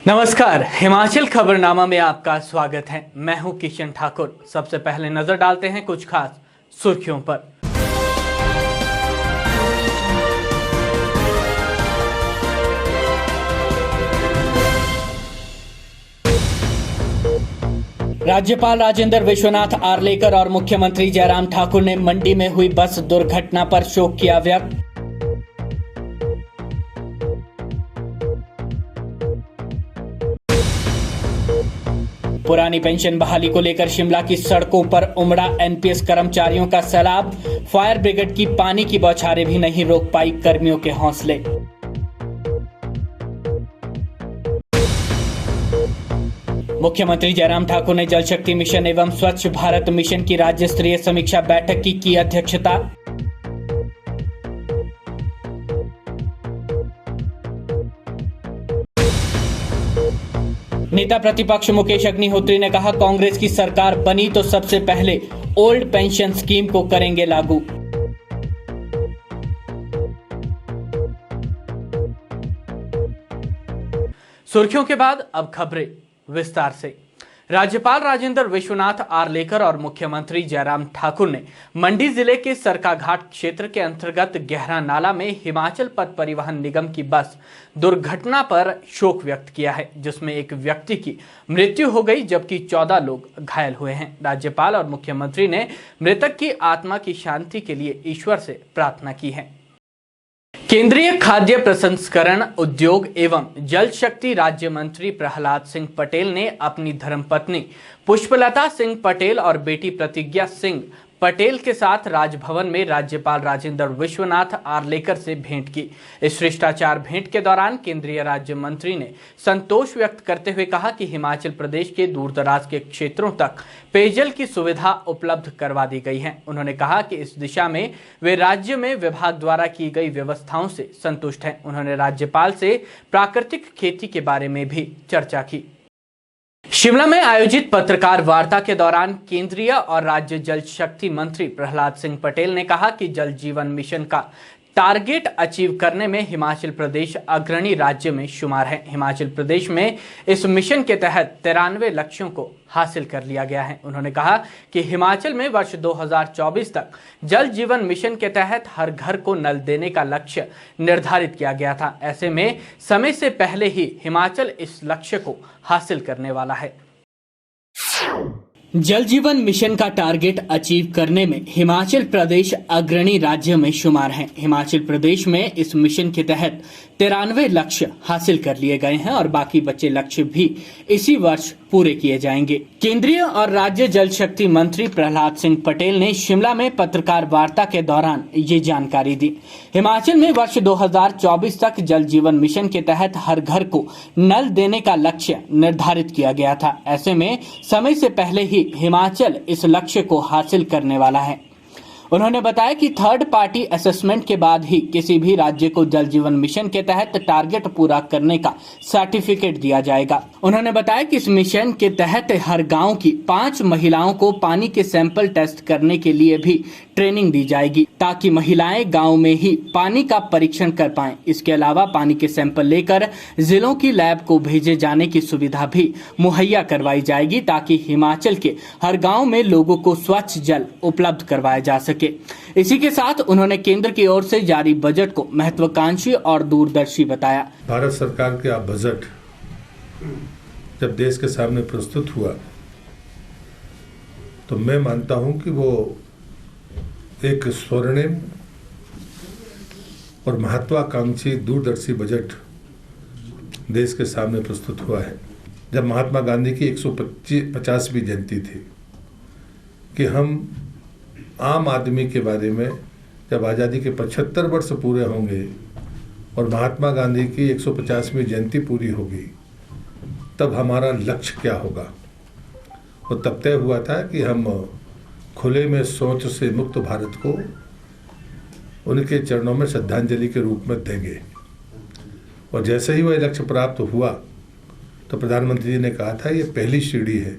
नमस्कार, हिमाचल खबरनामा में आपका स्वागत है। मैं हूं किशन ठाकुर। सबसे पहले नजर डालते हैं कुछ खास सुर्खियों पर। राज्यपाल राजेंद्र विश्वनाथ आर्लेकर और मुख्यमंत्री जयराम ठाकुर ने मंडी में हुई बस दुर्घटना पर शोक किया व्यक्त। पुरानी पेंशन बहाली को लेकर शिमला की सड़कों पर उमड़ा एनपीएस कर्मचारियों का सैलाब। फायर ब्रिगेड की पानी की बौछारें भी नहीं रोक पाई कर्मियों के हौसले। मुख्यमंत्री जयराम ठाकुर ने जल शक्ति मिशन एवं स्वच्छ भारत मिशन की राज्य स्तरीय समीक्षा बैठक की अध्यक्षता। नेता प्रतिपक्ष मुकेश अग्निहोत्री ने कहा, कांग्रेस की सरकार बनी तो सबसे पहले ओल्ड पेंशन स्कीम को करेंगे लागू। सुर्खियों के बाद अब खबरें विस्तार से। राज्यपाल राजेंद्र विश्वनाथ आर्लेकर और मुख्यमंत्री जयराम ठाकुर ने मंडी जिले के सरकाघाट क्षेत्र के अंतर्गत गहरा नाला में हिमाचल पथ परिवहन निगम की बस दुर्घटना पर शोक व्यक्त किया है, जिसमें एक व्यक्ति की मृत्यु हो गई जबकि 14 लोग घायल हुए हैं। राज्यपाल और मुख्यमंत्री ने मृतक की आत्मा की शांति के लिए ईश्वर से प्रार्थना की है। केंद्रीय खाद्य प्रसंस्करण उद्योग एवं जल शक्ति राज्य मंत्री प्रहलाद सिंह पटेल ने अपनी धर्मपत्नी पुष्पलता सिंह पटेल और बेटी प्रतिज्ञा सिंह पटेल के साथ राजभवन में राज्यपाल राजेंद्र विश्वनाथ आर्लेकर से भेंट की। इस शिष्टाचार भेंट के दौरान केंद्रीय राज्य मंत्री ने संतोष व्यक्त करते हुए कहा कि हिमाचल प्रदेश के दूरदराज के क्षेत्रों तक पेयजल की सुविधा उपलब्ध करवा दी गई है। उन्होंने कहा कि इस दिशा में वे राज्य में विभाग द्वारा की गई व्यवस्थाओं से संतुष्ट हैं। उन्होंने राज्यपाल से प्राकृतिक खेती के बारे में भी चर्चा की। शिमला में आयोजित पत्रकार वार्ता के दौरान केंद्रीय और राज्य जल शक्ति मंत्री प्रहलाद सिंह पटेल ने कहा कि जल जीवन मिशन का टारगेट अचीव करने में हिमाचल प्रदेश अग्रणी राज्य में शुमार है। हिमाचल प्रदेश में इस मिशन के तहत 93 लक्ष्यों को हासिल कर लिया गया है। उन्होंने कहा कि हिमाचल में वर्ष 2024 तक जल जीवन मिशन के तहत हर घर को नल देने का लक्ष्य निर्धारित किया गया था। ऐसे में समय से पहले ही हिमाचल इस लक्ष्य को हासिल करने वाला है। जल जीवन मिशन का टारगेट अचीव करने में हिमाचल प्रदेश अग्रणी राज्य में शुमार है। हिमाचल प्रदेश में इस मिशन के तहत 93 लक्ष्य हासिल कर लिए गए हैं और बाकी बचे लक्ष्य भी इसी वर्ष पूरे किए जाएंगे। केंद्रीय और राज्य जल शक्ति मंत्री प्रहलाद सिंह पटेल ने शिमला में पत्रकार वार्ता के दौरान ये जानकारी दी। हिमाचल में वर्ष 2024 तक जल जीवन मिशन के तहत हर घर को नल देने का लक्ष्य निर्धारित किया गया था। ऐसे में समय से पहले ही हिमाचल इस लक्ष्य को हासिल करने वाला है। उन्होंने बताया कि थर्ड पार्टी असेसमेंट के बाद ही किसी भी राज्य को जल जीवन मिशन के तहत टारगेट पूरा करने का सर्टिफिकेट दिया जाएगा। उन्होंने बताया कि इस मिशन के तहत हर गांव की 5 महिलाओं को पानी के सैंपल टेस्ट करने के लिए भी ट्रेनिंग दी जाएगी, ताकि महिलाएं गांव में ही पानी का परीक्षण कर पाएं। इसके अलावा पानी के सैंपल लेकर जिलों की लैब को भेजे जाने की सुविधा भी मुहैया करवाई जाएगी, ताकि हिमाचल के हर गाँव में लोगों को स्वच्छ जल उपलब्ध करवाया जा सके। इसी के साथ उन्होंने केंद्र की ओर से जारी बजट को महत्वाकांक्षी और दूरदर्शी बताया। भारत सरकार का बजट जब देश के सामने प्रस्तुत हुआ तो मैं मानता हूं कि वो एक स्वर्णिम और महत्वाकांक्षी दूरदर्शी बजट देश के सामने प्रस्तुत हुआ है। जब महात्मा गांधी की 150वीं जयंती थी कि हम आम आदमी के बारे में, जब आज़ादी के 75 वर्ष पूरे होंगे और महात्मा गांधी की 150वीं जयंती पूरी होगी, तब हमारा लक्ष्य क्या होगा। और तब तय हुआ था कि हम खुले में शौच से मुक्त भारत को उनके चरणों में श्रद्धांजलि के रूप में देंगे। और जैसे ही वह लक्ष्य प्राप्त हुआ तो प्रधानमंत्री जी ने कहा था ये पहली सीढ़ी है,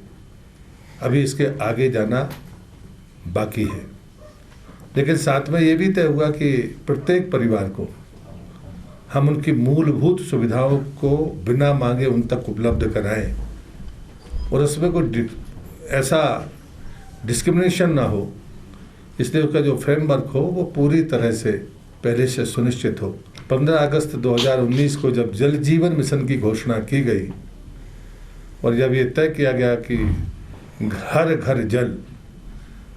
अभी इसके आगे जाना बाकी है। लेकिन साथ में ये भी तय हुआ कि प्रत्येक परिवार को हम उनकी मूलभूत सुविधाओं को बिना मांगे उन तक उपलब्ध कराएं और उसमें कोई ऐसा डिस्क्रिमिनेशन ना हो, इसलिए उसका जो फ्रेमवर्क हो वो पूरी तरह से पहले से सुनिश्चित हो। 15 अगस्त 2019 को जब जल जीवन मिशन की घोषणा की गई और जब ये तय किया गया कि हर घर जल,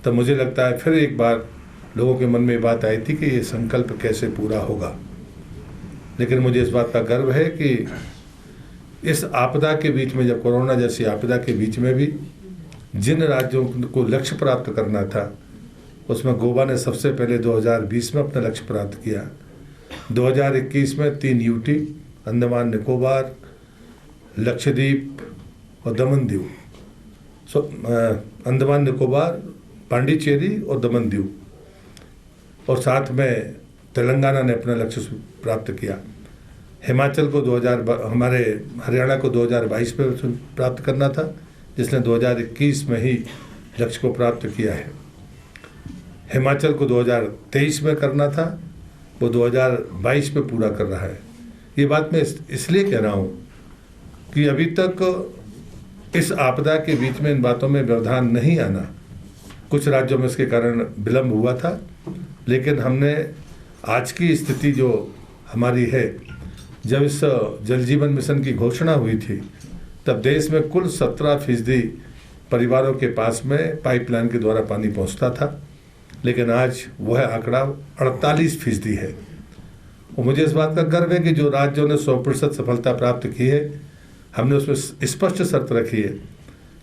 तब मुझे लगता है फिर एक बार लोगों के मन में बात आई थी कि ये संकल्प कैसे पूरा होगा। लेकिन मुझे इस बात का गर्व है कि इस आपदा के बीच में, जब कोरोना जैसी आपदा के बीच में भी जिन राज्यों को लक्ष्य प्राप्त करना था, उसमें गोवा ने सबसे पहले 2020 में अपना लक्ष्य प्राप्त किया। 2021 में 3 यूटी, अंडमान निकोबार, लक्षद्वीप और दमन दीव, अंडमान निकोबार, पांडिचेरी और दमन दीव, और साथ में तेलंगाना ने अपना लक्ष्य प्राप्त किया। हिमाचल को हमारे हरियाणा को 2022 में प्राप्त करना था, जिसने 2021 में ही लक्ष्य को प्राप्त किया है। हिमाचल को 2023 में करना था, वो 2022 में पूरा कर रहा है। ये बात मैं इसलिए कह रहा हूँ कि अभी तक इस आपदा के बीच में इन बातों में व्यवधान नहीं आना, कुछ राज्यों में इसके कारण विलम्ब हुआ था, लेकिन हमने आज की स्थिति जो हमारी है, जब इस जल जीवन मिशन की घोषणा हुई थी तब देश में कुल 17% परिवारों के पास में पाइपलाइन के द्वारा पानी पहुंचता था, लेकिन आज वह आंकड़ा 48% है। और मुझे इस बात का गर्व है कि जो राज्यों ने 100% सफलता प्राप्त की है, हमने उसमें स्पष्ट शर्त रखी है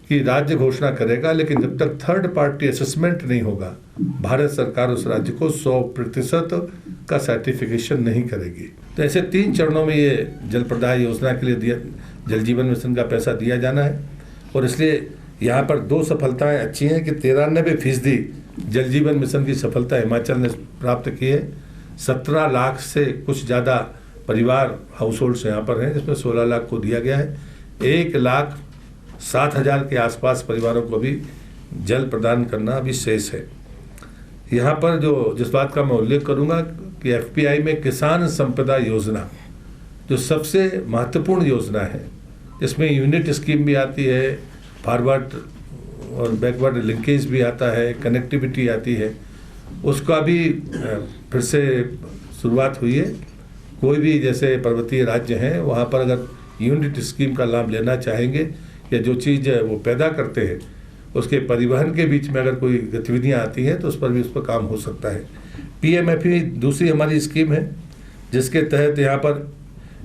कि राज्य घोषणा करेगा, लेकिन जब तक थर्ड पार्टी असेसमेंट नहीं होगा, भारत सरकार उस राज्य को 100% का सर्टिफिकेशन नहीं करेगी। तो ऐसे 3 चरणों में ये जल प्रदाय योजना के लिए जल जीवन मिशन का पैसा दिया जाना है। और इसलिए यहाँ पर 2 सफलताएं अच्छी हैं कि 93% जल जीवन मिशन की सफलता हिमाचल ने प्राप्त की है। 17 लाख से कुछ ज़्यादा परिवार हाउस होल्ड्स यहाँ पर हैं, जिसमें 16 लाख को दिया गया है। 1,07,000 के आसपास परिवारों को भी जल प्रदान करना अभी शेष है। यहाँ पर जिस बात का मैं उल्लेख करूँगा कि FPI में किसान संपदा योजना जो सबसे महत्वपूर्ण योजना है, इसमें यूनिट स्कीम भी आती है, फॉरवर्ड और बैकवर्ड लिंकेज भी आता है, कनेक्टिविटी आती है, उसका भी फिर से शुरुआत हुई है। कोई भी जैसे पर्वतीय राज्य हैं, वहाँ पर अगर यूनिट स्कीम का लाभ लेना चाहेंगे या जो चीज़ वो पैदा करते हैं उसके परिवहन के बीच में अगर कोई गतिविधियाँ आती हैं तो उस पर काम हो सकता है। PMFE दूसरी हमारी स्कीम है, जिसके तहत यहाँ पर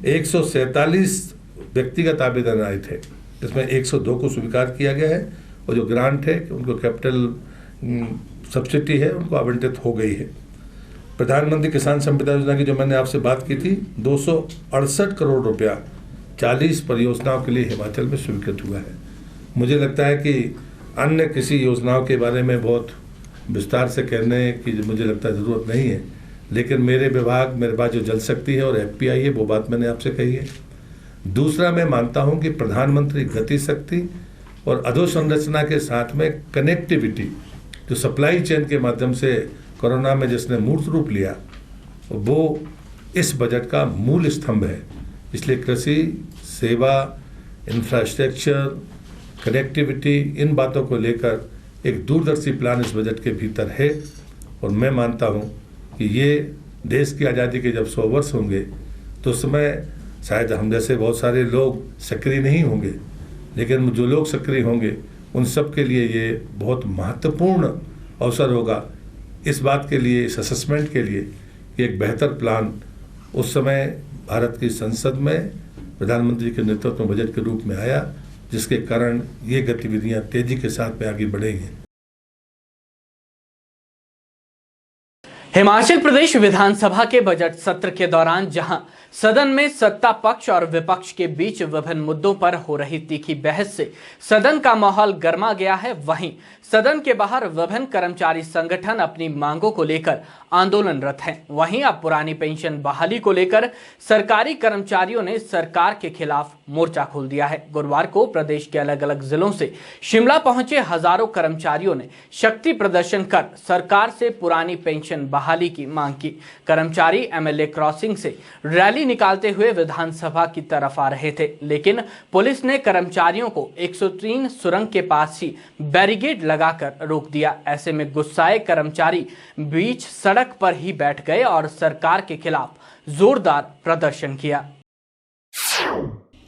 147 व्यक्तिगत आवेदन आए थे, जिसमें 102 को स्वीकार किया गया है और जो ग्रांट है उनको कैपिटल सब्सिडी है उनको आवंटित हो गई है। प्रधानमंत्री किसान संपदा योजना की जो मैंने आपसे बात की थी, 268 करोड़ रुपया 40 परियोजनाओं के लिए हिमाचल में स्वीकृत हुआ है। मुझे लगता है कि अन्य किसी योजनाओं के बारे में बहुत विस्तार से कहने की मुझे लगता है ज़रूरत नहीं है, लेकिन मेरे पास जो जल शक्ति है और FPI है, वो बात मैंने आपसे कही है। दूसरा, मैं मानता हूं कि प्रधानमंत्री गति शक्ति और अधोसंरचना के साथ में कनेक्टिविटी, जो सप्लाई चेन के माध्यम से कोरोना में जिसने मूर्त रूप लिया, वो इस बजट का मूल स्तंभ है। इसलिए कृषि, सेवा, इंफ्रास्ट्रक्चर, कनेक्टिविटी, इन बातों को लेकर एक दूरदर्शी प्लान इस बजट के भीतर है। और मैं मानता हूं कि ये देश की आज़ादी के जब 100 वर्ष होंगे तो उस समय शायद हम जैसे बहुत सारे लोग सक्रिय नहीं होंगे, लेकिन जो लोग सक्रिय होंगे उन सब के लिए ये बहुत महत्वपूर्ण अवसर होगा। इस बात के लिए, इस असेसमेंट के लिए कि एक बेहतर प्लान उस समय भारत की संसद में प्रधानमंत्री के नेतृत्व में बजट के रूप में आया, जिसके कारण ये गतिविधियां तेजी के साथ में आगे बढ़ेंगी। हिमाचल प्रदेश विधानसभा के बजट सत्र के दौरान जहां सदन में सत्ता पक्ष और विपक्ष के बीच विभिन्न मुद्दों पर हो रही तीखी बहस से सदन का माहौल गर्मा गया है, वहीं सदन के बाहर विभिन्न कर्मचारी संगठन अपनी मांगों को लेकर आंदोलनरत हैं। वहीं अब पुरानी पेंशन बहाली को लेकर सरकारी कर्मचारियों ने सरकार के खिलाफ मोर्चा खोल दिया है। गुरुवार को प्रदेश के अलग अलग जिलों से शिमला पहुंचे हजारों कर्मचारियों ने शक्ति प्रदर्शन कर सरकार से पुरानी पेंशन बहाली की मांग की। कर्मचारी एमएलए क्रॉसिंग से रैली निकालते हुए विधानसभा की तरफ आ रहे थे, लेकिन पुलिस ने कर्मचारियों को 103 सुरंग के पास ही बैरिकेड लगाकर रोक दिया। ऐसे में गुस्साए कर्मचारी बीच सड़क पर ही बैठ गए और सरकार के खिलाफ जोरदार प्रदर्शन किया।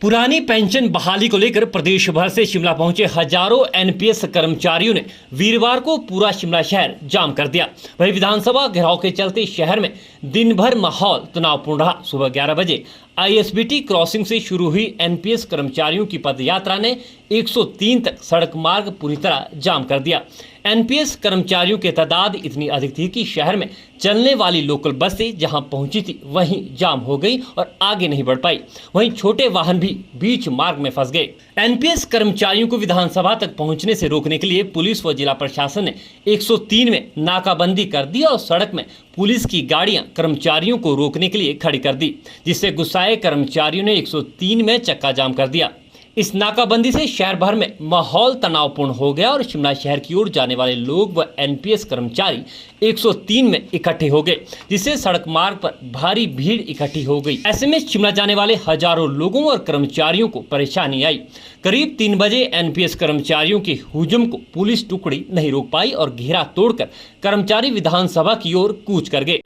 पुरानी पेंशन बहाली को लेकर प्रदेश भर से शिमला पहुंचे हजारों एनपीएस कर्मचारियों ने वीरवार को पूरा शिमला शहर जाम कर दिया। वहीं विधानसभा घेराव के चलते शहर में दिन भर माहौल तनावपूर्ण रहा। सुबह 11 बजे आईएसबीटी क्रॉसिंग से शुरू हुई एनपीएस कर्मचारियों की पदयात्रा ने 103 तक सड़क मार्ग पूरी तरह जाम कर दिया। एनपीएस कर्मचारियों की तादाद इतनी अधिक थी कि शहर में चलने वाली लोकल बसें जहां पहुंची थी वहीं जाम हो गई और आगे नहीं बढ़ पाई। वहीं छोटे वाहन भी बीच मार्ग में फंस गए। एनपीएस कर्मचारियों को विधानसभा तक पहुंचने से रोकने के लिए पुलिस व जिला प्रशासन ने 103 में नाकाबंदी कर दी और सड़क में पुलिस की गाड़ियां कर्मचारियों को रोकने के लिए खड़ी कर दी, जिससे गुस्साए कर्मचारियों ने 103 में चक्का जाम कर दिया। इस नाकाबंदी से शहर भर में माहौल तनावपूर्ण हो गया और शिमला शहर की ओर जाने वाले लोग व एनपीएस कर्मचारी 103 में इकट्ठे हो गए, जिससे सड़क मार्ग पर भारी भीड़ इकट्ठी हो गई। ऐसे में शिमला जाने वाले हजारों लोगों और कर्मचारियों को परेशानी आई। करीब 3 बजे एनपीएस कर्मचारियों के हुजूम को पुलिस टुकड़ी नहीं रोक पाई और घेरा तोड़कर कर्मचारी विधानसभा की ओर कूच कर गए।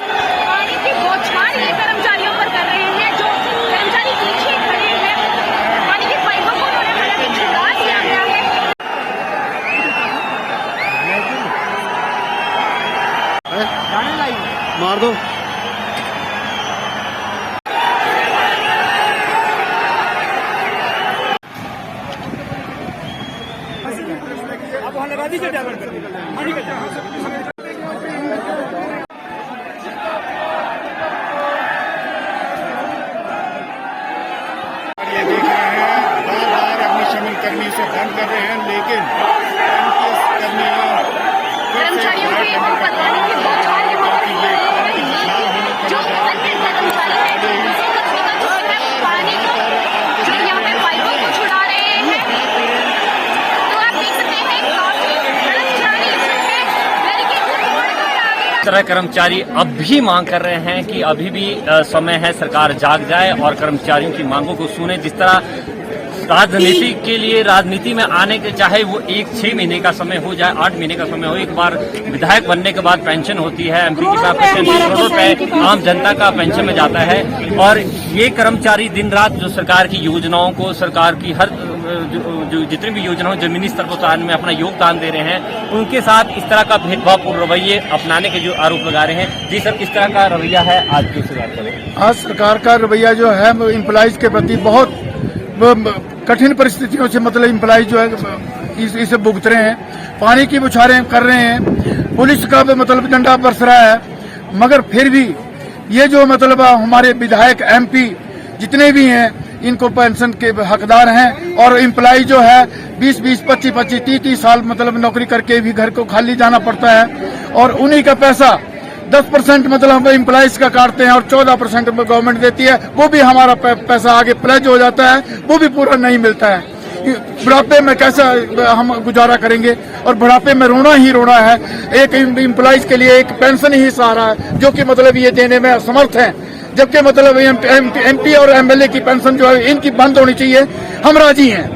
मार दो। अब वहाँ लगा दीजिए ड्राइवर कर दीजिए। ये देख रहे हैं बार-बार अपनी शामिल कर्मी से बंद कर रहे हैं, लेकिन कर्मचारियों की परेशानी की बौछार की होती है। जो पानी जो यहाँ पे पाइपों को छुड़ा रहे हैं, तो आप देख सकते हैं कर्मचारी इस तरह कर्मचारी अब भी मांग कर रहे हैं कि अभी भी समय है, सरकार जाग जाए और कर्मचारियों की मांगों को सुने। जिस तरह राजनीति के लिए राजनीति में आने के चाहे वो 6 महीने का समय हो जाए, 8 महीने का समय हो, एक बार विधायक बनने के बाद पेंशन होती है, एमपी के साथ पेंशन करोड़ों रुपए आम जनता का पेंशन में जाता है। और ये कर्मचारी दिन रात जो सरकार की योजनाओं को, सरकार की हर जो जितनी भी योजनाओं जमीनी स्तर पर उतारने में अपना योगदान दे रहे हैं, उनके साथ इस तरह का भेदभावपूर्ण रवैये अपनाने के जो आरोप लगा रहे हैं। जी सर, किस तरह का रवैया है आज की बात करें? आज सरकार का रवैया जो है एम्प्लॉइज के प्रति बहुत कठिन परिस्थितियों से मतलब एम्प्लॉइज जो है इसे भुगत रहे हैं, पानी की बौछारें कर रहे हैं, पुलिस का भी मतलब डंडा बरस रहा है। मगर फिर भी ये जो मतलब हमारे विधायक एमपी जितने भी हैं इनको पेंशन के हकदार हैं और एम्प्लॉय जो है 20-20, 25-25, 30-30 साल मतलब नौकरी करके भी घर को खाली जाना पड़ता है और उन्हीं का पैसा 10% मतलब हम एम्प्लॉइज का काटते हैं और 14% गवर्नमेंट देती है। वो भी हमारा पैसा आगे प्लेज हो जाता है, वो भी पूरा नहीं मिलता है। बुढ़ापे में कैसा हम गुजारा करेंगे और बुढ़ापे में रोना ही रोना है। एक एम्प्लॉइज के लिए एक पेंशन ही सहारा है जो कि मतलब ये देने में असमर्थ है, जबकि मतलब एमपी और एमएलए की पेंशन जो है इनकी बंद होनी चाहिए। हम राजी हैं।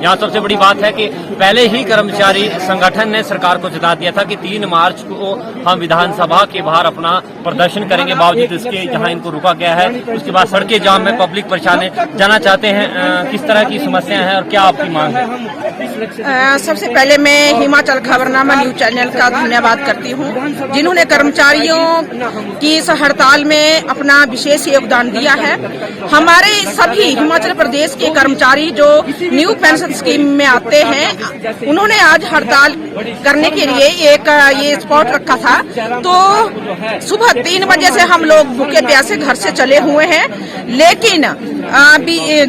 यहाँ सबसे बड़ी बात है कि पहले ही कर्मचारी संगठन ने सरकार को चेता दिया था कि 3 मार्च को हम विधानसभा के बाहर अपना प्रदर्शन करेंगे, बावजूद इसके जहाँ इनको रुका गया है। उसके बाद सड़कें जाम में पब्लिक परेशान है। जानना चाहते हैं किस तरह की समस्याएं हैं और क्या आपकी मांग है? सबसे पहले मैं हिमाचल खबरनामा न्यूज चैनल का धन्यवाद करती हूँ, जिन्होंने कर्मचारियों की इस हड़ताल में अपना विशेष योगदान दिया है। हमारे सभी हिमाचल प्रदेश के कर्मचारी जो न्यू पेंशन स्कीम में आते हैं, उन्होंने आज हड़ताल करने के लिए ये स्पॉट रखा था। तो सुबह 3 बजे से हम लोग भूखे प्यासे घर से चले हुए हैं, लेकिन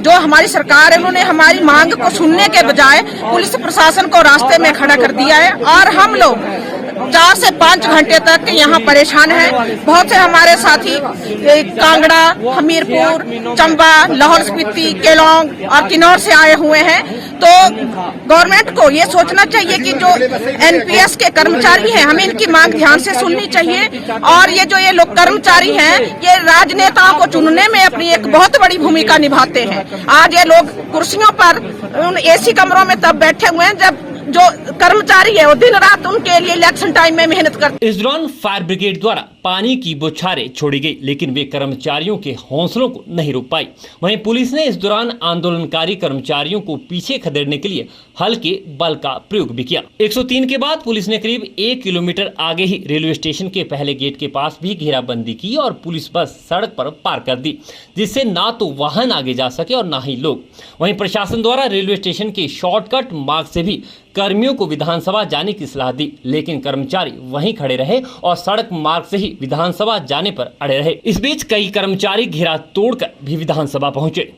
जो हमारी सरकार है उन्होंने हमारी मांग को सुनने के बजाय पुलिस प्रशासन को रास्ते में खड़ा कर दिया है और हम लोग 4 से 5 घंटे तक यहाँ परेशान है। बहुत से हमारे साथी कांगड़ा, हमीरपुर, चंबा, लाहौल स्पीति, केलोंग और किन्नौर से आए हुए हैं। तो गवर्नमेंट को ये सोचना चाहिए कि जो एनपीएस के कर्मचारी हैं, हमें इनकी मांग ध्यान से सुननी चाहिए। और ये लोग कर्मचारी हैं, ये राजनेताओं को चुनने में अपनी एक बहुत बड़ी भूमिका निभाते हैं। आज ये लोग कुर्सियों पर उन एसी कमरों में तब बैठे हुए हैं जब जो कर्मचारी है वो दिन रात उनके लिए इलेक्शन टाइम में मेहनत करते। इस दौरान फायर ब्रिगेड द्वारा पानी की बौछारें छोड़ी गई, लेकिन वे कर्मचारियों के हौसलों को नहीं रोक पाई। वहीं पुलिस ने इस दौरान आंदोलनकारी कर्मचारियों को पीछे खदेड़ने के लिए हल्के बल का प्रयोग भी किया। 103 के बाद पुलिस ने करीब 1 किलोमीटर आगे ही रेलवे स्टेशन के पहले गेट के पास भी घेराबंदी की और पुलिस बस सड़क पर पार कर दी, जिससे ना तो वाहन आगे जा सके और ना ही लोग। वहीं प्रशासन द्वारा रेलवे स्टेशन के शॉर्टकट मार्ग से भी कर्मियों को विधानसभा जाने की सलाह दी, लेकिन कर्मचारी वहीं खड़े रहे और सड़क मार्ग से ही विधानसभा जाने पर अड़े रहे। इस बीच कई कर्मचारी घेरा तोड़कर भी विधानसभा पहुंचे।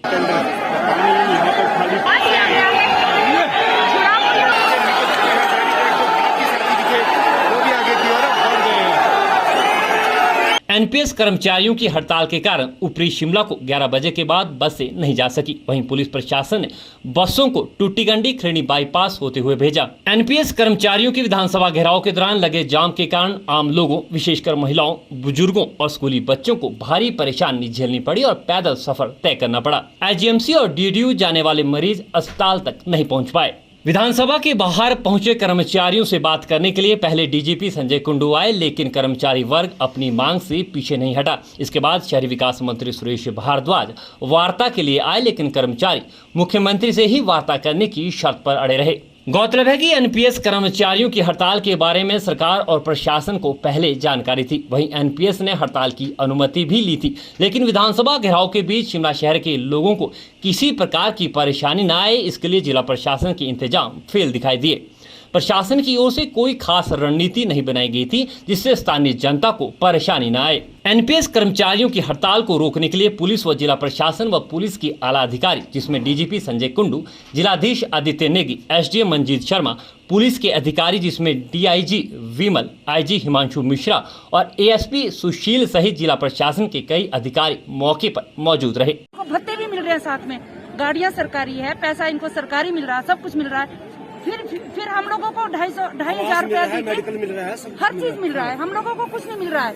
एनपीएस कर्मचारियों की हड़ताल के कारण ऊपरी शिमला को 11 बजे के बाद बसें नहीं जा सकी। वहीं पुलिस प्रशासन ने बसों को टूटीगंडी खैरनी बाईपास होते हुए भेजा। एनपीएस कर्मचारियों की विधानसभा घेराव के दौरान लगे जाम के कारण आम लोगों, विशेषकर महिलाओं, बुजुर्गों और स्कूली बच्चों को भारी परेशानी झेलनी पड़ी और पैदल सफर तय करना पड़ा। आईजीएमसी और डीडीयू जाने वाले मरीज अस्पताल तक नहीं पहुँच पाए। विधानसभा के बाहर पहुंचे कर्मचारियों से बात करने के लिए पहले डीजीपी संजय कुंडू आए, लेकिन कर्मचारी वर्ग अपनी मांग से पीछे नहीं हटा। इसके बाद शहरी विकास मंत्री सुरेश भारद्वाज वार्ता के लिए आए, लेकिन कर्मचारी मुख्यमंत्री से ही वार्ता करने की शर्त पर अड़े रहे। गौरतलब है कि एनपीएस कर्मचारियों की हड़ताल के बारे में सरकार और प्रशासन को पहले जानकारी थी। वहीं एनपीएस ने हड़ताल की अनुमति भी ली थी, लेकिन विधानसभा घेराव के बीच शिमला शहर के लोगों को किसी प्रकार की परेशानी न आए, इसके लिए जिला प्रशासन के इंतजाम फेल दिखाई दिए। प्रशासन की ओर से कोई खास रणनीति नहीं बनाई गई थी जिससे स्थानीय जनता को परेशानी न आए। एनपीएस कर्मचारियों की हड़ताल को रोकने के लिए पुलिस व जिला प्रशासन व पुलिस की आला अधिकारी, जिसमें डीजीपी संजय कुंडू, जिलाधीश आदित्य नेगी, एसडीएम मंजीत शर्मा, पुलिस के अधिकारी जिसमें डीआईजी विमल, आईजी हिमांशु मिश्रा और एएसपी सुशील सहित जिला प्रशासन के कई अधिकारी मौके पर मौजूद रहे। भत्ते भी मिल रहे हैं, साथ में गाड़ियां सरकारी है, पैसा इनको सरकारी मिल रहा है, सब कुछ मिल रहा है। फिर हम लोगों को 2,500 रुपया मेडिकल मिल रहा है, हर चीज मिल रहा है, हम लोगों को कुछ नहीं मिल रहा है।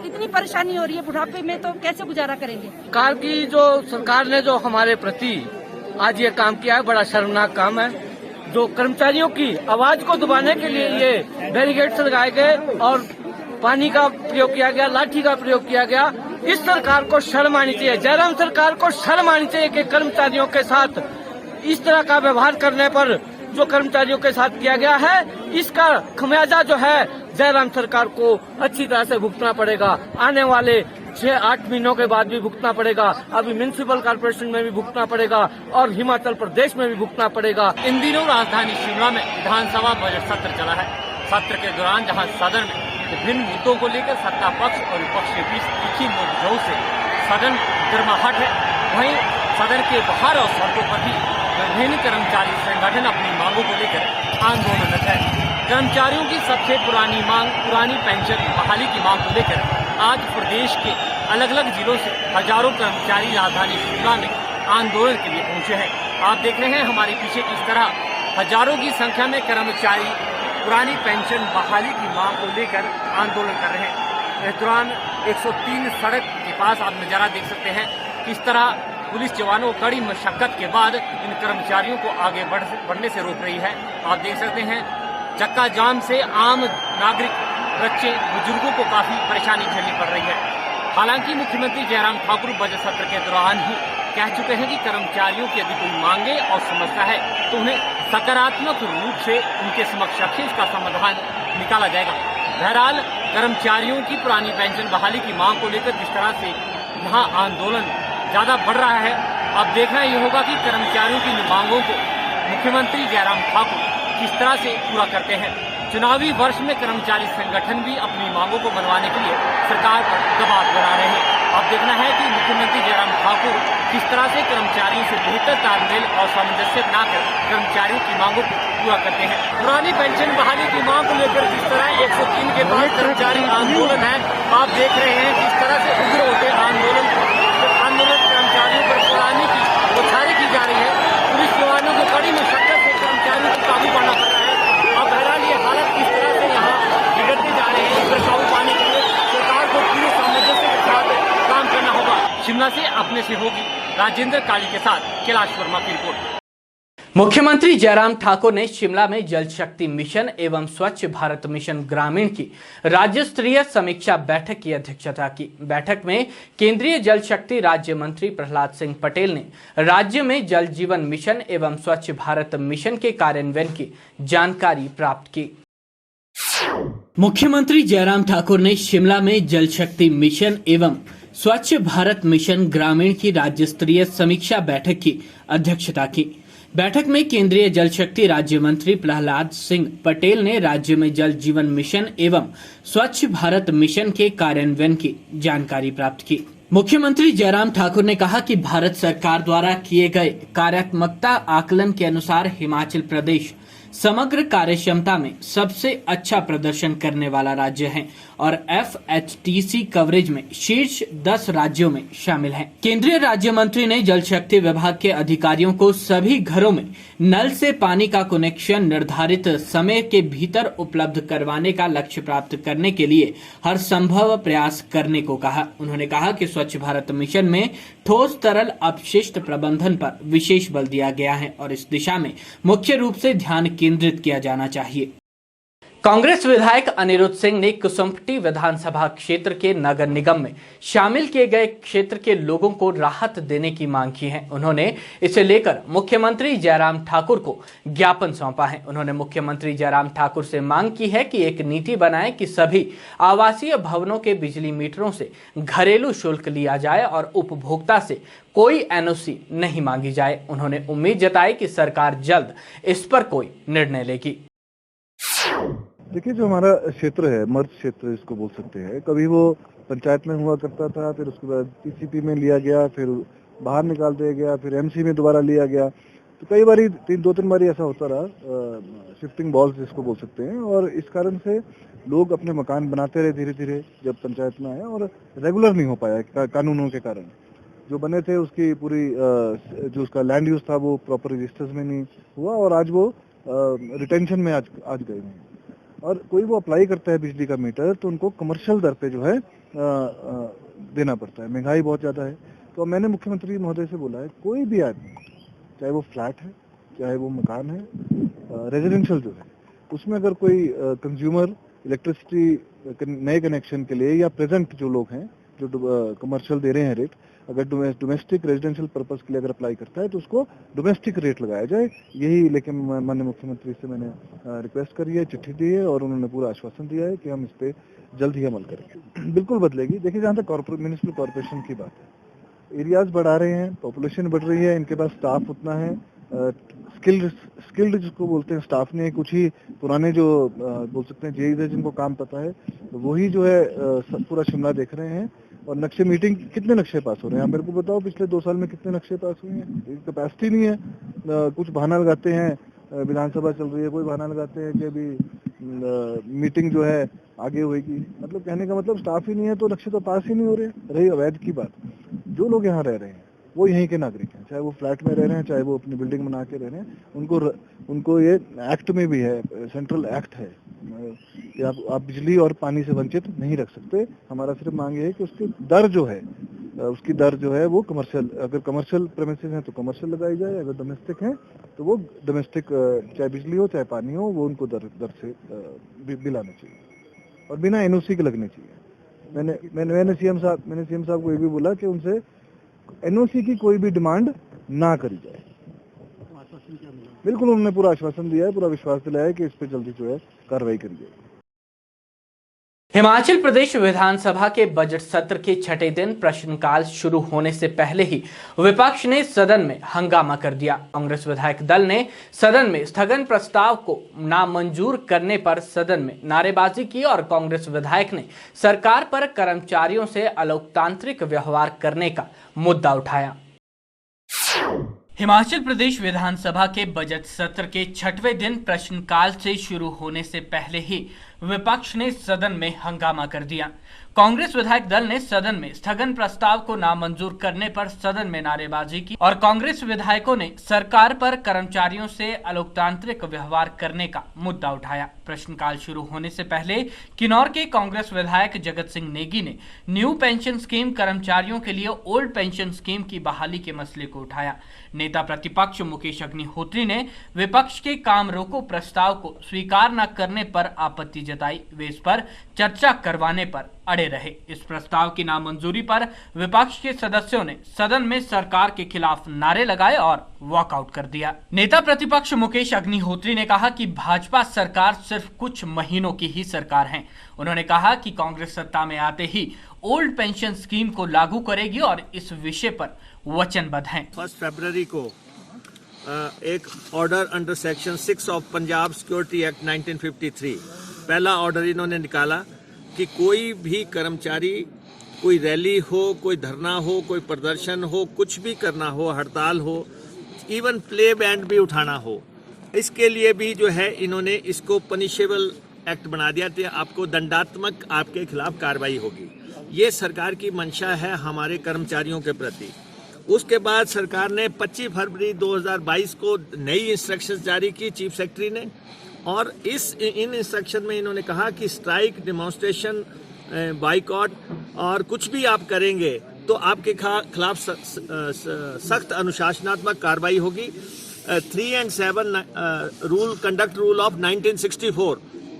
इतनी परेशानी हो रही है बुढ़ापे में, तो कैसे गुजारा करेंगे। सरकार की जो सरकार ने जो हमारे प्रति आज ये काम किया है, बड़ा शर्मनाक काम है। जो कर्मचारियों की आवाज को दबाने के लिए ये बैरिकेड्स लगाए गए और पानी का प्रयोग किया गया, लाठी का प्रयोग किया गया। इस सरकार को शर्म आनी चाहिए, जयराम सरकार को शर्म आनी चाहिए कि कर्मचारियों के साथ इस तरह का व्यवहार करने पर जो कर्मचारियों के साथ किया गया है, इसका खमियाजा जो है जयराम सरकार को अच्छी तरह से भुगतना पड़ेगा। आने वाले 6-8 महीनों के बाद भी भुगतना पड़ेगा, अभी म्युनिसिपल कॉर्पोरेशन में भी भुगतना पड़ेगा और हिमाचल प्रदेश में भी भुगतना पड़ेगा। इन दिनों राजधानी शिमला में विधानसभा बजट सत्र चला है। सत्र के दौरान जहां सदन में विभिन्न मुद्दों को लेकर सत्ता पक्ष और विपक्ष के बीच तीखी नोकझोंक से सदन गर्माहट है, वहीं सदन के बाहर और सड़कों पर भी विभिन्न कर्मचारी संगठन अपनी मांगों को लेकर आंदोलनरत है। कर्मचारियों की सबसे पुरानी मांग, पुरानी पेंशन बहाली की मांग को लेकर आज प्रदेश के अलग अलग जिलों से हजारों कर्मचारी राजधानी शिमला में आंदोलन के लिए पहुंचे हैं। आप देख रहे हैं हमारे पीछे किस तरह हजारों की संख्या में कर्मचारी पुरानी पेंशन बहाली की मांग को लेकर आंदोलन कर रहे हैं। इस दौरान 103 सड़क के पास आप नजारा देख सकते हैं किस तरह पुलिस जवानों कड़ी मशक्कत के बाद इन कर्मचारियों को आगे बढ़ने से रोक रही है। आप देख सकते हैं चक्का जाम से आम नागरिक, बच्चे, बुजुर्गों को काफी परेशानी झेलनी पड़ रही है। हालांकि मुख्यमंत्री जयराम ठाकुर बजट सत्र के दौरान ही कह चुके हैं कि कर्मचारियों की यदि कोई मांगे और समस्या है तो उन्हें सकारात्मक रूप से उनके समक्ष रखें, इसका समाधान निकाला जाएगा। बहरहाल कर्मचारियों की पुरानी पेंशन बहाली की मांग को लेकर जिस तरह से यहाँ आंदोलन ज्यादा बढ़ रहा है, अब देखना ये होगा कि कर्मचारियों की मांगों को मुख्यमंत्री जयराम ठाकुर किस तरह से पूरा करते हैं। चुनावी वर्ष में कर्मचारी संगठन भी अपनी मांगों को मनवाने के लिए सरकार पर दबाव बना रहे हैं। अब देखना है कि मुख्यमंत्री जयराम ठाकुर किस तरह से कर्मचारियों से बेहतर तालमेल और सामंजस्य बनाकर कर्मचारियों की मांगों को पूरा करते हैं। पुरानी पेंशन बहाली की मांग को लेकर जिस तरह 103 के बाद कर्मचारी आंदोलन है, आप देख रहे हैं किस तरह से उग्र होते आंदोलन कर्मचारियों पर पुरानी की बौछारें की जा रही है। पुलिस जवानों को कड़ी मशक्कत से कर्मचारियों को काबू पाना पड़ रहा है। अब बहरहाल ये हालत किस तरह से यहाँ बिगड़ते जा रहे हैं, इस पर काबू पाने के लिए सरकार को पूरे सामंजस्य के साथ काम करना होगा। शिमला से अपने सहयोगी राजेंद्र काली के साथ कैलाश वर्मा की रिपोर्ट। मुख्यमंत्री जयराम ठाकुर ने शिमला में जल शक्ति मिशन एवं स्वच्छ भारत मिशन ग्रामीण की राज्य स्तरीय समीक्षा बैठक की अध्यक्षता की। बैठक में केंद्रीय जल शक्ति राज्य मंत्री प्रहलाद सिंह पटेल ने राज्य में जल जीवन मिशन एवं स्वच्छ भारत मिशन के कार्यान्वयन की जानकारी प्राप्त की। मुख्यमंत्री जयराम ठाकुर ने शिमला में जल शक्ति मिशन एवं स्वच्छ भारत मिशन ग्रामीण की राज्य स्तरीय समीक्षा बैठक की अध्यक्षता की। बैठक में केंद्रीय जल शक्ति राज्य मंत्री प्रहलाद सिंह पटेल ने राज्य में जल जीवन मिशन एवं स्वच्छ भारत मिशन के कार्यान्वयन की जानकारी प्राप्त की। मुख्यमंत्री जयराम ठाकुर ने कहा कि भारत सरकार द्वारा किए गए कार्यात्मकता आकलन के अनुसार हिमाचल प्रदेश समग्र कार्यक्षमता में सबसे अच्छा प्रदर्शन करने वाला राज्य है और FHTC कवरेज में शीर्ष 10 राज्यों में शामिल है। केंद्रीय राज्य मंत्री ने जल शक्ति विभाग के अधिकारियों को सभी घरों में नल से पानी का कनेक्शन निर्धारित समय के भीतर उपलब्ध करवाने का लक्ष्य प्राप्त करने के लिए हर संभव प्रयास करने को कहा। उन्होंने कहा कि स्वच्छ भारत मिशन में ठोस तरल अपशिष्ट प्रबंधन पर विशेष बल दिया गया है और इस दिशा में मुख्य रूप से ध्यान केंद्रित किया जाना चाहिए। कांग्रेस विधायक अनिरुद्ध सिंह ने कुसुम्पटी विधानसभा क्षेत्र के नगर निगम में शामिल किए गए क्षेत्र के लोगों को राहत देने की मांग की है। उन्होंने इसे लेकर मुख्यमंत्री जयराम ठाकुर को ज्ञापन सौंपा है। उन्होंने मुख्यमंत्री जयराम ठाकुर से मांग की है कि एक नीति बनाए कि सभी आवासीय भवनों के बिजली मीटरों से घरेलू शुल्क लिया जाए और उपभोक्ता से कोई NOC नहीं मांगी जाए। उन्होंने उम्मीद जताई कि सरकार जल्द इस पर कोई निर्णय लेगी। देखिए, जो हमारा क्षेत्र है, मर्ज क्षेत्र इसको बोल सकते हैं, कभी वो पंचायत में हुआ करता था, फिर उसके बाद TCP में लिया गया, फिर बाहर निकाल दिया गया, फिर MC में दोबारा लिया गया। तो कई बारी 2-3 बारी ऐसा होता रहा, शिफ्टिंग बॉल्स जिसको बोल सकते हैं। और इस कारण से लोग अपने मकान बनाते रहे धीरे धीरे जब पंचायत में आए, और रेगुलर नहीं हो पाया कानूनों के कारण। जो बने थे उसकी पूरी जो उसका लैंड यूज था वो प्रॉपर रजिस्टर्स में नहीं हुआ, और आज वो रिटेंशन में आज गए हैं। और कोई वो अप्लाई करता है बिजली का मीटर तो उनको कमर्शियल दर पे जो है देना पड़ता है। महंगाई बहुत ज़्यादा है। तो मैंने मुख्यमंत्री महोदय से बोला है, कोई भी आदमी, चाहे वो फ्लैट है, चाहे वो मकान है, रेजिडेंशियल जो है, उसमें अगर कोई कंज्यूमर इलेक्ट्रिसिटी नए कनेक्शन के लिए या प्रेजेंट जो लोग हैं जो कमर्शियल दे रहे हैं रेट, अगर डोमेस्टिक रेजिडेंशियल पर्पस के लिए अगर अप्लाई करता है तो उसको डोमेस्टिक रेट लगाया जाए। यही लेकिन माननीय मुख्यमंत्री से मैंने रिक्वेस्ट करी है, चिट्ठी दी है, और उन्होंने पूरा आश्वासन दिया है कि हम इस पे जल्द ही अमल करेंगे। बिल्कुल बदलेगी। देखिए, जहाँ तक म्यूनिसिपल कॉर्पोरेशन की बात है, एरियाज बढ़ा रहे हैं, पॉपुलेशन बढ़ रही है, इनके पास स्टाफ उतना है, स्किल्ड जिसको बोलते हैं स्टाफ नहीं है। कुछ ही पुराने जो बोल सकते हैं जेईज है जिनको काम पता है, वही जो है पूरा शिमला देख रहे हैं। और नक्शे मीटिंग, कितने नक्शे पास हो रहे हैं आप मेरे को बताओ, पिछले 2 साल में कितने नक्शे पास हुए हैं? कैपेसिटी नहीं है। कुछ बहाना लगाते हैं, विधानसभा चल रही है, कोई बहाना लगाते हैं कि अभी मीटिंग जो है आगे होगी। मतलब कहने का मतलब स्टाफ ही नहीं है तो नक्शे तो पास ही नहीं हो रहे। रही अवैध की बात, जो लोग यहाँ रह रहे हैं वो यहीं के नागरिक हैं, चाहे वो फ्लैट में रह रहे हैं, चाहे वो अपनी बिल्डिंग बना के रह रहे हैं। उनको ये एक्ट में भी है, सेंट्रल एक्ट है कि आप बिजली और पानी से वंचित नहीं रख सकते। हमारा सिर्फ मांग ये है कि उसकी दर जो है वो कमर्शियल, अगर कमर्शियल प्रेमिसेस हैं तो कमर्शियल लगाई जाए, अगर डोमेस्टिक है तो वो डोमेस्टिक, चाहे बिजली हो चाहे पानी हो, वो उनको दर से बिल आना चाहिए और बिना NOC के लगने चाहिए। मैंने CM साहब को ये भी बोला कि उनसे NOC की कोई भी डिमांड ना करी जाए। बिल्कुल, उन्होंने पूरा आश्वासन दिया है, पूरा विश्वास दिलाया है कि इस पे जल्दी जो है कार्रवाई करी जाएगी। हिमाचल प्रदेश विधानसभा के बजट सत्र के छठे दिन प्रश्नकाल शुरू होने से पहले ही विपक्ष ने सदन में हंगामा कर दिया। कांग्रेस विधायक दल ने सदन में स्थगन प्रस्ताव को नामंजूर करने पर सदन में नारेबाजी की और कांग्रेस विधायक ने सरकार पर कर्मचारियों से अलोकतांत्रिक व्यवहार करने का मुद्दा उठाया। हिमाचल प्रदेश विधानसभा के बजट सत्र के छठवें दिन प्रश्नकाल से शुरू होने से पहले ही विपक्ष ने सदन में हंगामा कर दिया। कांग्रेस विधायक दल ने सदन में स्थगन प्रस्ताव को नामंजूर करने पर सदन में नारेबाजी की और कांग्रेस विधायकों ने सरकार पर कर्मचारियों से अलोकतांत्रिक व्यवहार करने का मुद्दा उठाया। प्रश्नकाल शुरू होने से पहले किन्नौर के कांग्रेस विधायक जगत सिंह नेगी ने न्यू पेंशन स्कीम कर्मचारियों के लिए ओल्ड पेंशन स्कीम की बहाली के मसले को उठाया। नेता प्रतिपक्ष मुकेश अग्निहोत्री ने विपक्ष के काम रोको प्रस्ताव को स्वीकार न करने पर आपत्ति जताई। वे इस पर चर्चा करवाने पर अड़े रहे। इस प्रस्ताव की नामंजूरी पर विपक्ष के सदस्यों ने सदन में सरकार के खिलाफ नारे लगाए और वॉकआउट कर दिया। नेता प्रतिपक्ष मुकेश अग्निहोत्री ने कहा कि भाजपा सरकार सिर्फ कुछ महीनों की ही सरकार है। उन्होंने कहा कि कांग्रेस सत्ता में आते ही ओल्ड पेंशन स्कीम को लागू करेगी और इस विषय पर वचनबद्ध हैं। 1 फरवरी को एक order under section 6 of Punjab security act 1953 पहला ऑर्डर इन्होंने निकाला कि कोई भी कर्मचारी कोई रैली हो, कोई धरना हो, कोई प्रदर्शन हो, कुछ भी करना हो, हड़ताल हो, इवन प्ले बैंड भी उठाना हो, इसके लिए भी जो है इन्होंने इसको पनिशेबल एक्ट बना दिया था। आपको दंडात्मक आपके खिलाफ कार्रवाई होगी। ये सरकार की मंशा है हमारे कर्मचारियों के प्रति। उसके बाद सरकार ने 25 फरवरी 2022 को नई इंस्ट्रक्शंस जारी की चीफ सेक्रेटरी ने, और इन इंस्ट्रक्शन में इन्होंने कहा कि स्ट्राइक, डेमोन्स्ट्रेशन, बाइकॉट और कुछ भी आप करेंगे तो आपके खिलाफ सख्त अनुशासनात्मक कार्रवाई होगी। 3 and 7 rule conduct rule of 1964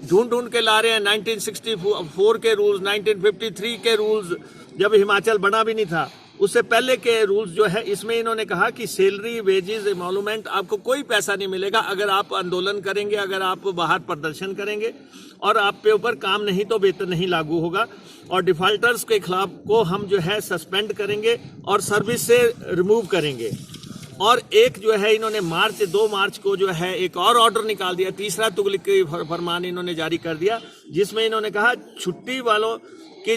ढूंढ के ला रहे हैं। 1964 के रूल्स, 1953 के रूल्स, जब हिमाचल बना भी नहीं था उससे पहले के रूल्स जो है, इसमें इन्होंने कहा कि सैलरी, वेजेस, एमोलूमेंट, आपको कोई पैसा नहीं मिलेगा अगर आप आंदोलन करेंगे, अगर आप बाहर प्रदर्शन करेंगे, और आप पे ऊपर काम नहीं तो वेतन नहीं लागू होगा। और डिफॉल्टर्स के खिलाफ को हम जो है सस्पेंड करेंगे और सर्विस से रिमूव करेंगे। और एक जो है इन्होंने 2 मार्च को जो है एक और ऑर्डर निकाल दिया, तीसरा तुगलकी फरमान इन्होंने जारी कर दिया, जिसमें इन्होंने कहा छुट्टी वालों कि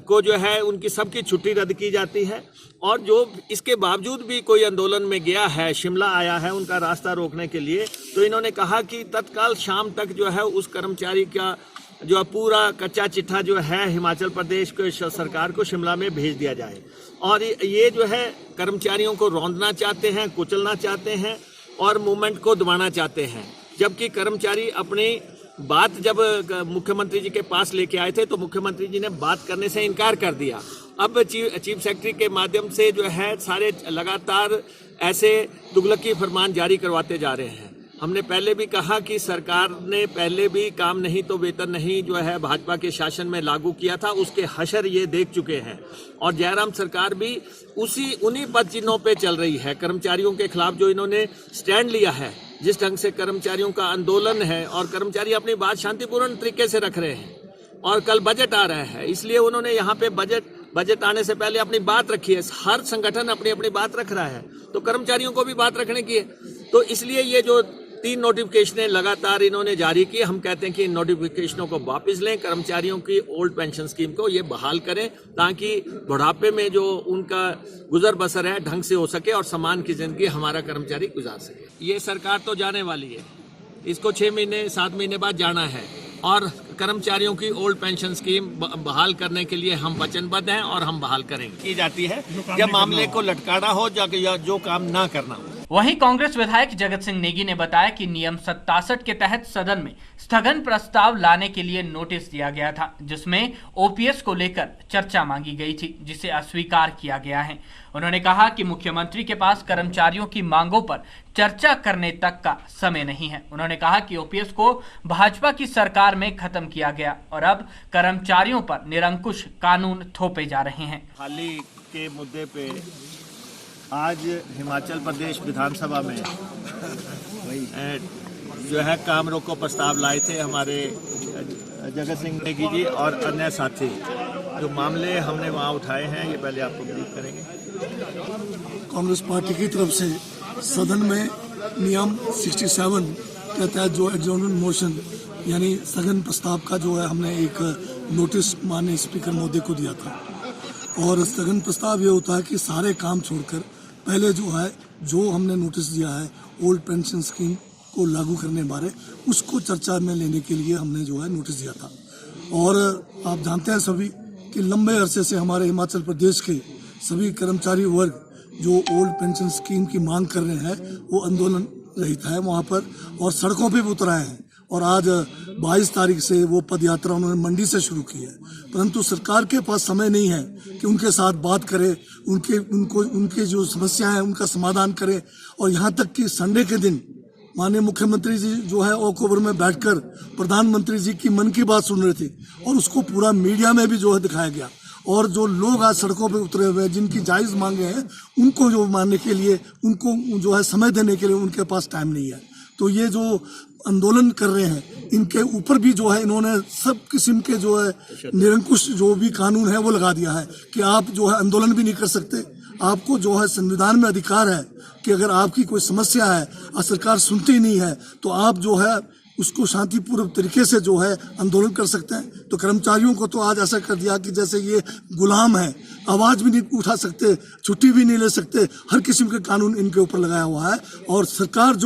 को जो है उनकी सबकी छुट्टी रद्द की जाती है। और जो इसके बावजूद भी कोई आंदोलन में गया है, शिमला आया है उनका रास्ता रोकने के लिए, तो इन्होंने कहा कि तत्काल शाम तक जो है उस कर्मचारी का जो पूरा कच्चा चिट्ठा जो है हिमाचल प्रदेश के सरकार को शिमला में भेज दिया जाए। और ये जो है कर्मचारियों को रौंदना चाहते हैं, कुचलना चाहते हैं और मूवमेंट को दबाना चाहते हैं। जबकि कर्मचारी अपनी बात जब मुख्यमंत्री जी के पास लेके आए थे तो मुख्यमंत्री जी ने बात करने से इनकार कर दिया। अब चीफ सेक्रेटरी के माध्यम से जो है सारे लगातार ऐसे तुगलकी फरमान जारी करवाते जा रहे हैं। हमने पहले भी कहा कि सरकार ने पहले भी काम नहीं तो वेतन नहीं जो है भाजपा के शासन में लागू किया था, उसके हशर ये देख चुके हैं। और जयराम सरकार भी उन्हीं पद चिन्हों पे चल रही है। कर्मचारियों के खिलाफ जो इन्होंने स्टैंड लिया है, जिस ढंग से कर्मचारियों का आंदोलन है और कर्मचारी अपनी बात शांतिपूर्ण तरीके से रख रहे हैं। और कल बजट आ रहा है, इसलिए उन्होंने यहाँ पे बजट आने से पहले अपनी बात रखी है। हर संगठन अपनी अपनी बात रख रहा है, तो कर्मचारियों को भी बात रखने की है। तो इसलिए ये जो 3 नोटिफिकेशनें लगातार इन्होंने जारी की, हम कहते हैं कि इन नोटिफिकेशनों को वापस लें, कर्मचारियों की ओल्ड पेंशन स्कीम को ये बहाल करें, ताकि बुढ़ापे में जो उनका गुजर बसर है ढंग से हो सके और सम्मान की जिंदगी हमारा कर्मचारी गुजार सके। ये सरकार तो जाने वाली है, इसको 6 महीने 7 महीने बाद जाना है। और कर्मचारियों की ओल्ड पेंशन स्कीम बहाल करने के लिए हम वचनबद्ध हैं और हम बहाल करेंगे। की जाती है जब मामले को लटकाना हो या जो काम ना करना हो। वहीं कांग्रेस विधायक जगत सिंह नेगी ने बताया कि नियम 67 के तहत सदन में स्थगन प्रस्ताव लाने के लिए नोटिस दिया गया था, जिसमें ओपीएस को लेकर चर्चा मांगी गई थी, जिसे अस्वीकार किया गया है। उन्होंने कहा कि मुख्यमंत्री के पास कर्मचारियों की मांगों पर चर्चा करने तक का समय नहीं है। उन्होंने कहा कि ओपीएस को भाजपा की सरकार में खत्म किया गया और अब कर्मचारियों पर निरंकुश कानून थोपे जा रहे हैं। हाली के मुद्दे पे आज हिमाचल प्रदेश विधानसभा में जो है काम रोको प्रस्ताव लाए थे हमारे जगत सिंह नेगी जी और अन्य साथी जो मामले हमने वहाँ उठाए हैं, ये पहले आपको ब्रीफ करेंगे। कांग्रेस पार्टी की तरफ से सदन में नियम 67 के तहत जो एडजॉर्नमेंट मोशन यानी स्थगन प्रस्ताव का जो है हमने एक नोटिस माननीय स्पीकर महोदय को दिया था। और स्थगन प्रस्ताव ये होता है कि सारे काम छोड़कर पहले जो हमने नोटिस दिया है ओल्ड पेंशन स्कीम को लागू करने बारे, उसको चर्चा में लेने के लिए हमने नोटिस दिया था। और आप जानते हैं सभी कि लंबे अरसे से हमारे हिमाचल प्रदेश के सभी कर्मचारी वर्ग जो ओल्ड पेंशन स्कीम की मांग कर रहे हैं वो आंदोलन रहित है वहाँ पर, और सड़कों पे भी उतर आए हैं। और आज 22 तारीख से वो पद यात्रा उन्होंने मंडी से शुरू की है, परंतु सरकार के पास समय नहीं है कि उनके साथ बात करे, उनके जो समस्या है उनका समाधान करे। और यहाँ तक कि संडे के दिन माननीय मुख्यमंत्री जी ओक ओवर में बैठकर प्रधानमंत्री जी की मन की बात सुन रहे थे और उसको पूरा मीडिया में भी दिखाया गया। और जो लोग आज सड़कों पे उतरे हुए हैं जिनकी जायज मांगे हैं उनको मानने के लिए, उनको समय देने के लिए उनके पास टाइम नहीं है। तो ये जो आंदोलन कर रहे हैं इनके ऊपर भी इन्होंने सब किस्म के निरंकुश जो भी कानून है वो लगा दिया है कि आप आंदोलन भी नहीं कर सकते। आपको संविधान में अधिकार है कि अगर आपकी कोई समस्या है और सरकार सुनती नहीं है तो आप उसको शांतिपूर्वक तरीके से आंदोलन कर सकते हैं। तो कर्मचारियों को तो आज ऐसा कर दिया कि जैसे ये गुलाम है, आवाज भी नहीं उठा सकते, छुट्टी भी नहीं ले सकते, हर किस्म के कानून इनके ऊपर लगाया हुआ है। और सरकार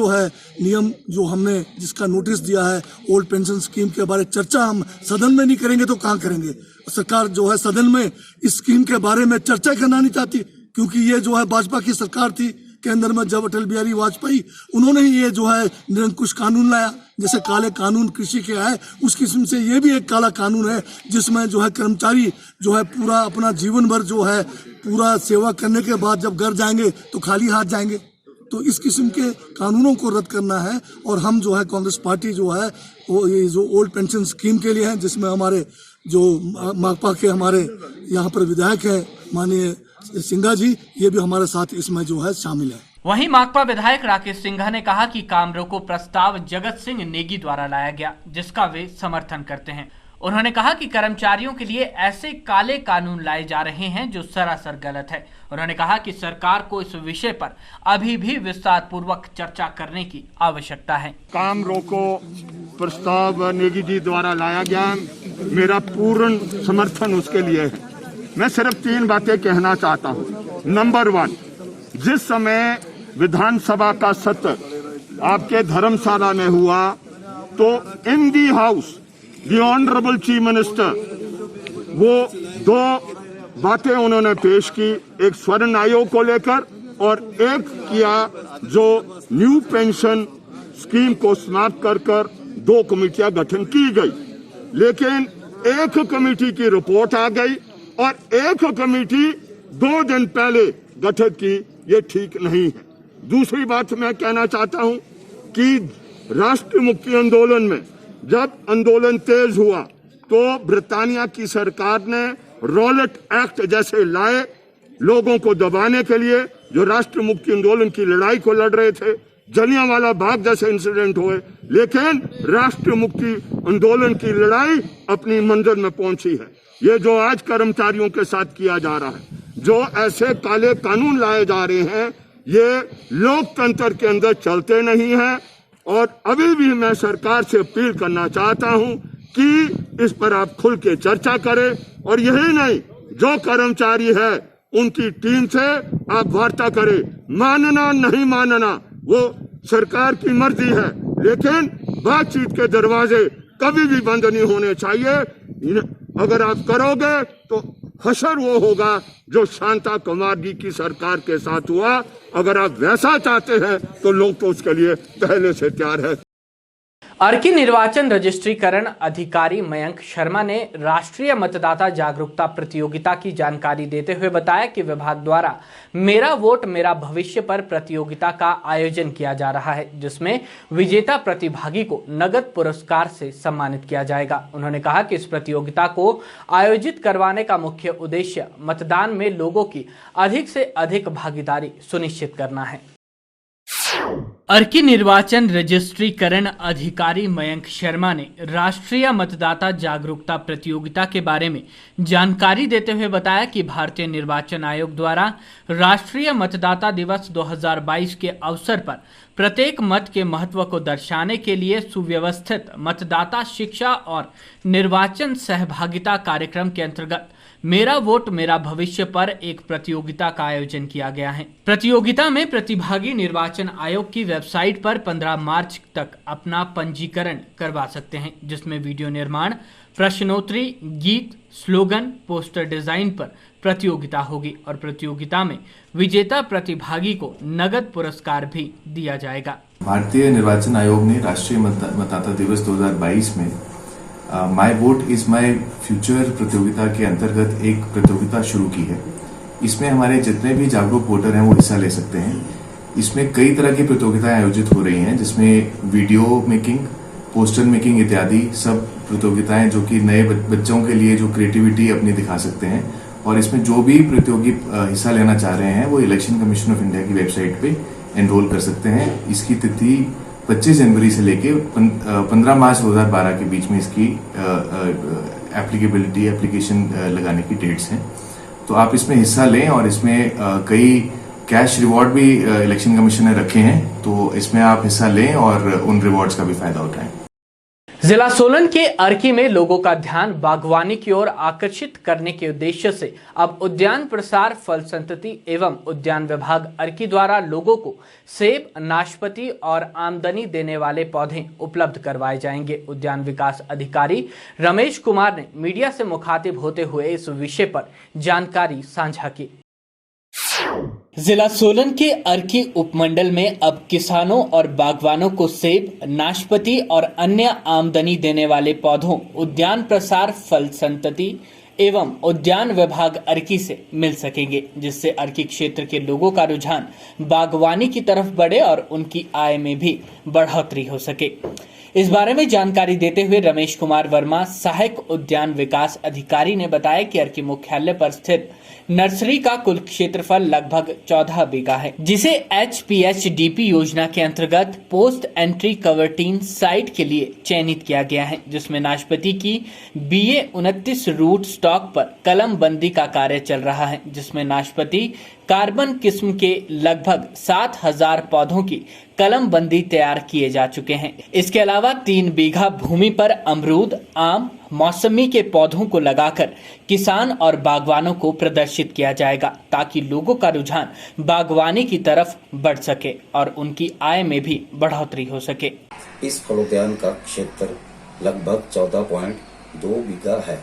नियम जो हमने जिसका नोटिस दिया है ओल्ड पेंशन स्कीम के बारे चर्चा हम सदन में नहीं करेंगे तो कहाँ करेंगे। सरकार सदन में इस स्कीम के बारे में चर्चा करना नहीं चाहती, क्योंकि ये भाजपा की सरकार थी केंद्र में जब अटल बिहारी वाजपेयी उन्होंने ही ये निरंकुश कानून लाया। जैसे काले कानून कृषि के आए उस किस्म से ये भी एक काला कानून है जिसमें कर्मचारी पूरा अपना जीवन भर पूरा सेवा करने के बाद जब घर जाएंगे तो खाली हाथ जाएंगे। तो इस किस्म के कानूनों को रद्द करना है। और हम कांग्रेस पार्टी वो ये जो ओल्ड पेंशन स्कीम के लिए है, जिसमें हमारे जो माकपा के हमारे यहाँ पर विधायक है माननीय सिंघा जी, ये भी हमारे साथ इसमें शामिल है। वहीं माकपा विधायक राकेश सिंघा ने कहा कि काम रोको प्रस्ताव जगत सिंह नेगी द्वारा लाया गया, जिसका वे समर्थन करते हैं। उन्होंने कहा कि कर्मचारियों के लिए ऐसे काले कानून लाए जा रहे हैं जो सरासर गलत है। उन्होंने कहा कि सरकार को इस विषय पर अभी भी विस्तार पूर्वक चर्चा करने की आवश्यकता है। काम रोको प्रस्ताव नेगी जी द्वारा लाया गया, मेरा पूर्ण समर्थन उसके लिए है। मैं सिर्फ 3 बातें कहना चाहता हूँ। नंबर 1, जिस समय विधानसभा का सत्र आपके धर्मशाला में हुआ तो in the house the honourable chief minister वो 2 बातें उन्होंने पेश की, एक स्वर्ण आयोग को लेकर और एक किया जो न्यू पेंशन स्कीम को समाप्त कर 2 कमेटियां गठन की गई। लेकिन एक कमेटी की रिपोर्ट आ गई और एक कमेटी 2 दिन पहले गठित की, ये ठीक नहीं है। दूसरी बात मैं कहना चाहता हूं कि राष्ट्र मुक्ति आंदोलन में जब आंदोलन तेज हुआ तो ब्रिटानिया की सरकार ने रॉलेट एक्ट जैसे लाए लोगों को दबाने के लिए, जो राष्ट्र मुक्ति आंदोलन की लड़ाई को लड़ रहे थे। जलियांवाला बाग जैसे इंसिडेंट हुए, लेकिन राष्ट्र मुक्ति आंदोलन की लड़ाई अपनी मंजिल में पहुंची है। ये जो आज कर्मचारियों के साथ किया जा रहा है, जो ऐसे काले कानून लाए जा रहे हैं, ये लोकतंत्र के अंदर चलते नहीं हैं। और अभी भी मैं सरकार से अपील करना चाहता हूं कि इस पर आप खुल के चर्चा करें। और यही नहीं, जो कर्मचारी है उनकी टीम से आप वार्ता करें। मानना नहीं मानना वो सरकार की मर्जी है, लेकिन बातचीत के दरवाजे कभी भी बंद नहीं होने चाहिए। अगर आप करोगे तो हशर वो होगा जो शांता कुमार जी की सरकार के साथ हुआ। अगर आप वैसा चाहते हैं तो लोग तो उसके लिए पहले से तैयार है। अर्की निर्वाचन रजिस्ट्रीकरण अधिकारी मयंक शर्मा ने राष्ट्रीय मतदाता जागरूकता प्रतियोगिता की जानकारी देते हुए बताया कि विभाग द्वारा मेरा वोट मेरा भविष्य पर प्रतियोगिता का आयोजन किया जा रहा है, जिसमें विजेता प्रतिभागी को नगद पुरस्कार से सम्मानित किया जाएगा। उन्होंने कहा कि इस प्रतियोगिता को आयोजित करवाने का मुख्य उद्देश्य मतदान में लोगों की अधिक से अधिक भागीदारी सुनिश्चित करना है। अर्की निर्वाचन रजिस्ट्रीकरण अधिकारी मयंक शर्मा ने राष्ट्रीय मतदाता जागरूकता प्रतियोगिता के बारे में जानकारी देते हुए बताया कि भारतीय निर्वाचन आयोग द्वारा राष्ट्रीय मतदाता दिवस 2022 के अवसर पर प्रत्येक मत के महत्व को दर्शाने के लिए सुव्यवस्थित मतदाता शिक्षा और निर्वाचन सहभागिता कार्यक्रम के अंतर्गत मेरा वोट मेरा भविष्य पर एक प्रतियोगिता का आयोजन किया गया है। प्रतियोगिता में प्रतिभागी निर्वाचन आयोग की वेबसाइट पर 15 मार्च तक अपना पंजीकरण करवा सकते हैं, जिसमें वीडियो निर्माण, प्रश्नोत्तरी, गीत, स्लोगन, पोस्टर डिजाइन पर प्रतियोगिता होगी और प्रतियोगिता में विजेता प्रतिभागी को नगद पुरस्कार भी दिया जाएगा। भारतीय निर्वाचन आयोग ने राष्ट्रीय मतदाता दिवस 2022 में माई वोट इज माई फ्यूचर प्रतियोगिता के अंतर्गत एक प्रतियोगिता शुरू की है। इसमें हमारे जितने भी जागरूक वोटर हैं वो हिस्सा ले सकते हैं। इसमें कई तरह की प्रतियोगिताएं आयोजित हो रही हैं, जिसमें वीडियो मेकिंग, पोस्टर मेकिंग इत्यादि सब प्रतियोगिताएं जो कि नए बच्चों के लिए जो क्रिएटिविटी अपनी दिखा सकते हैं। और इसमें जो भी प्रतियोगी हिस्सा लेना चाह रहे हैं वो इलेक्शन कमीशन ऑफ इंडिया की वेबसाइट पे एनरोल कर सकते हैं। इसकी तिथि 25 जनवरी से लेके 15 मार्च 2012 के बीच में इसकी एप्लीकेशन लगाने की डेट्स हैं। तो आप इसमें हिस्सा लें और इसमें कई कैश रिवॉर्ड भी इलेक्शन कमीशन ने रखे हैं, तो इसमें आप हिस्सा लें और उन रिवॉर्ड्स का भी फायदा उठाएं। जिला सोलन के अर्की में लोगों का ध्यान बागवानी की ओर आकर्षित करने के उद्देश्य से अब उद्यान प्रसार फल संतति एवं उद्यान विभाग अर्की द्वारा लोगों को सेब, नाशपाती और आमदनी देने वाले पौधे उपलब्ध करवाए जाएंगे। उद्यान विकास अधिकारी रमेश कुमार ने मीडिया से मुखातिब होते हुए इस विषय पर जानकारी साझा की। जिला सोलन के अर्की उपमंडल में अब किसानों और बागवानों को सेब, नाशपाती और अन्य आमदनी देने वाले पौधों उद्यान प्रसार फल संतति एवं उद्यान विभाग अर्की से मिल सकेंगे, जिससे अर्की क्षेत्र के लोगों का रुझान बागवानी की तरफ बढ़े और उनकी आय में भी बढ़ोतरी हो सके। इस बारे में जानकारी देते हुए रमेश कुमार वर्मा, सहायक उद्यान विकास अधिकारी, ने बताया कि अर्की मुख्यालय पर स्थित नर्सरी का कुल क्षेत्रफल लगभग 14 बीघा है, जिसे HPHDP योजना के अंतर्गत पोस्ट एंट्री कवर्टीन साइट के लिए चयनित किया गया है, जिसमें नाशपाती की BA-29 रूट स्टॉक पर कलम बंदी का कार्य चल रहा है, जिसमें नाशपाती कार्बन किस्म के लगभग 7000 पौधों की कलम बंदी तैयार किए जा चुके हैं। इसके अलावा 3 बीघा भूमि पर अमरूद, आम, मौसमी के पौधों को लगाकर किसान और बागवानों को प्रदर्शित किया जाएगा, ताकि लोगों का रुझान बागवानी की तरफ बढ़ सके और उनकी आय में भी बढ़ोतरी हो सके। इस फलोद्यान का क्षेत्र लगभग 14.2 बीघा है।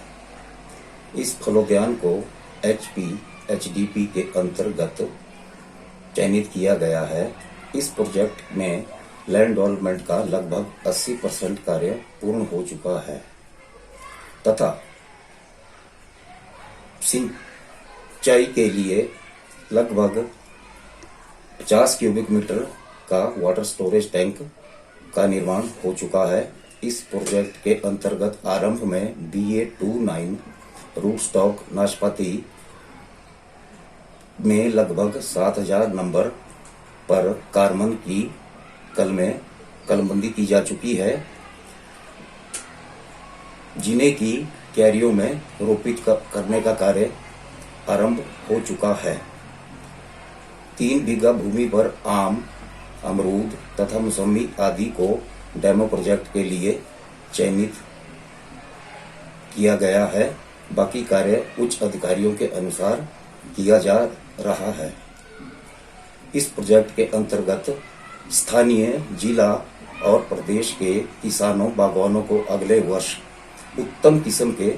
इस फलोद्यान को HPHDP के अंतर्गत चयनित किया गया है। इस प्रोजेक्ट में लैंड डेवलपमेंट का लगभग 80% कार्य पूर्ण हो चुका है तथा सिंचाई के लिए लगभग 50 क्यूबिक मीटर का वाटर स्टोरेज टैंक का निर्माण हो चुका है। इस प्रोजेक्ट के अंतर्गत आरंभ में BA-29 रूट स्टॉक नाशपाती में लगभग 7000 नंबर पर कार्बन की कलमबंदी की जा चुकी है, जिन्हें की क्यारियों में रोपित करने का कार्य आरंभ हो चुका है। 3 बीघा भूमि पर आम, अमरूद तथा मौसमी आदि को डेमो प्रोजेक्ट के लिए चयनित किया गया है। बाकी कार्य उच्च अधिकारियों के अनुसार किया जा रहा है। इस प्रोजेक्ट के अंतर्गत स्थानीय, जिला और प्रदेश के किसानों, बागवानों को अगले वर्ष उत्तम किस्म के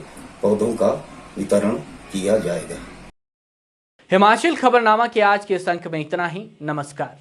पौधों का वितरण किया जाएगा। हिमाचल खबरनामा के आज के इस अंक में इतना ही। नमस्कार।